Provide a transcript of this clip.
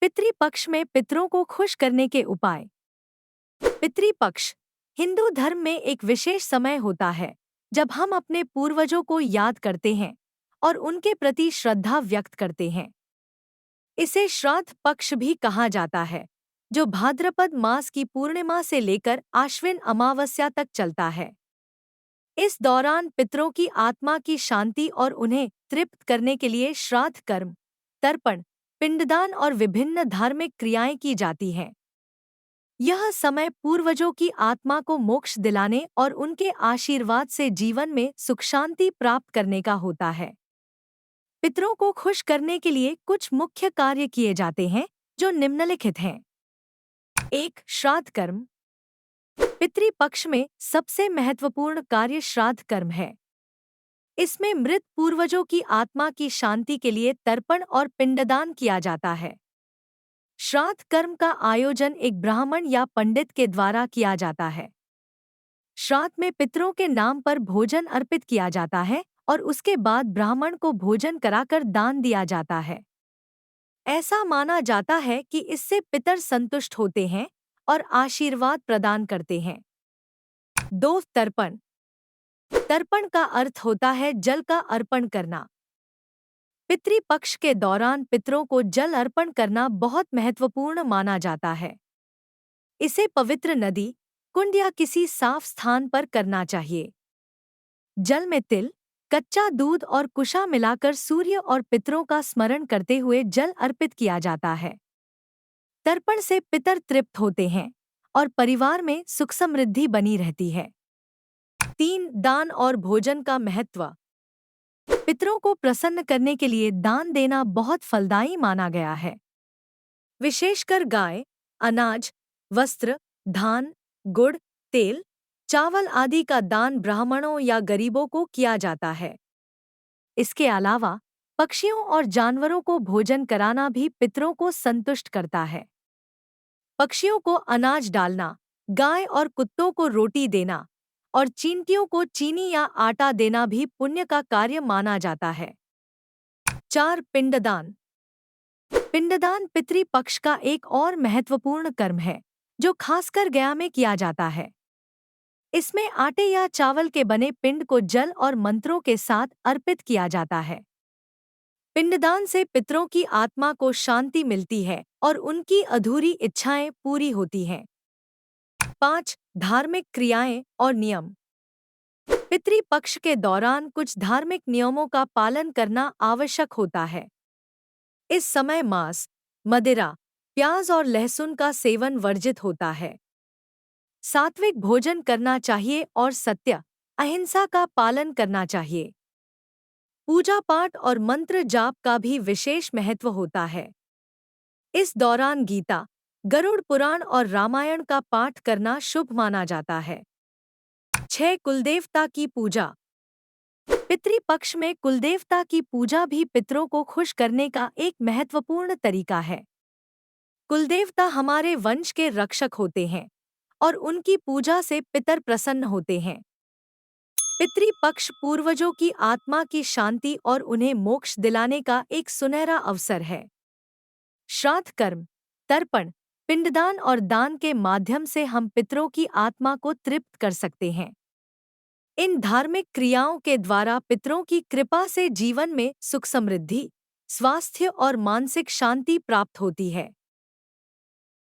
पितृपक्ष में पितरों को खुश करने के उपाय। पितृपक्ष हिंदू धर्म में एक विशेष समय होता है जब हम अपने पूर्वजों को याद करते हैं और उनके प्रति श्रद्धा व्यक्त करते हैं। इसे श्राद्ध पक्ष भी कहा जाता है, जो भाद्रपद मास की पूर्णिमा से लेकर आश्विन अमावस्या तक चलता है। इस दौरान पितरों की आत्मा की शांति और उन्हें तृप्त करने के लिए श्राद्ध कर्म, तर्पण, पिंडदान और विभिन्न धार्मिक क्रियाएं की जाती हैं। यह समय पूर्वजों की आत्मा को मोक्ष दिलाने और उनके आशीर्वाद से जीवन में सुख शांति प्राप्त करने का होता है। पितरों को खुश करने के लिए कुछ मुख्य कार्य किए जाते हैं, जो निम्नलिखित हैं। 1. श्राद्ध कर्म। पितृपक्ष में सबसे महत्वपूर्ण कार्य श्राद्ध कर्म है। इसमें मृत पूर्वजों की आत्मा की शांति के लिए तर्पण और पिंडदान किया जाता है। श्राद्ध कर्म का आयोजन एक ब्राह्मण या पंडित के द्वारा किया जाता है। श्राद्ध में पितरों के नाम पर भोजन अर्पित किया जाता है और उसके बाद ब्राह्मण को भोजन कराकर दान दिया जाता है। ऐसा माना जाता है कि इससे पितर संतुष्ट होते हैं और आशीर्वाद प्रदान करते हैं। 2. तर्पण। तर्पण का अर्थ होता है जल का अर्पण करना। पितृपक्ष के दौरान पितरों को जल अर्पण करना बहुत महत्वपूर्ण माना जाता है। इसे पवित्र नदी, कुंड या किसी साफ स्थान पर करना चाहिए। जल में तिल, कच्चा दूध और कुशा मिलाकर सूर्य और पितरों का स्मरण करते हुए जल अर्पित किया जाता है। तर्पण से पितर तृप्त होते हैं और परिवार में सुख समृद्धि बनी रहती है। 3. दान और भोजन का महत्व। पितरों को प्रसन्न करने के लिए दान देना बहुत फलदायी माना गया है। विशेषकर गाय, अनाज, वस्त्र, धान, गुड़, तेल, चावल आदि का दान ब्राह्मणों या गरीबों को किया जाता है। इसके अलावा पक्षियों और जानवरों को भोजन कराना भी पितरों को संतुष्ट करता है। पक्षियों को अनाज डालना, गाय और कुत्तों को रोटी देना और चींटियों को चीनी या आटा देना भी पुण्य का कार्य माना जाता है। 4. पिंडदान। पिंडदान पितृपक्ष का एक और महत्वपूर्ण कर्म है, जो खासकर गया में किया जाता है। इसमें आटे या चावल के बने पिंड को जल और मंत्रों के साथ अर्पित किया जाता है। पिंडदान से पितरों की आत्मा को शांति मिलती है और उनकी अधूरी इच्छाएं पूरी होती हैं। 5. धार्मिक क्रियाएं और नियम। पितृपक्ष के दौरान कुछ धार्मिक नियमों का पालन करना आवश्यक होता है। इस समय मांस, मदिरा, प्याज और लहसुन का सेवन वर्जित होता है। सात्विक भोजन करना चाहिए और सत्य, अहिंसा का पालन करना चाहिए। पूजा पाठ और मंत्र जाप का भी विशेष महत्व होता है। इस दौरान गीता, गरुड़ पुराण और रामायण का पाठ करना शुभ माना जाता है। 6. कुलदेवता की पूजा। पितृपक्ष में कुलदेवता की पूजा भी पितरों को खुश करने का एक महत्वपूर्ण तरीका है। कुलदेवता हमारे वंश के रक्षक होते हैं और उनकी पूजा से पितर प्रसन्न होते हैं। पितृपक्ष पूर्वजों की आत्मा की शांति और उन्हें मोक्ष दिलाने का एक सुनहरा अवसर है। श्राद्ध कर्म, तर्पण, पिंडदान और दान के माध्यम से हम पितरों की आत्मा को तृप्त कर सकते हैं। इन धार्मिक क्रियाओं के द्वारा पितरों की कृपा से जीवन में सुख समृद्धि, स्वास्थ्य और मानसिक शांति प्राप्त होती है।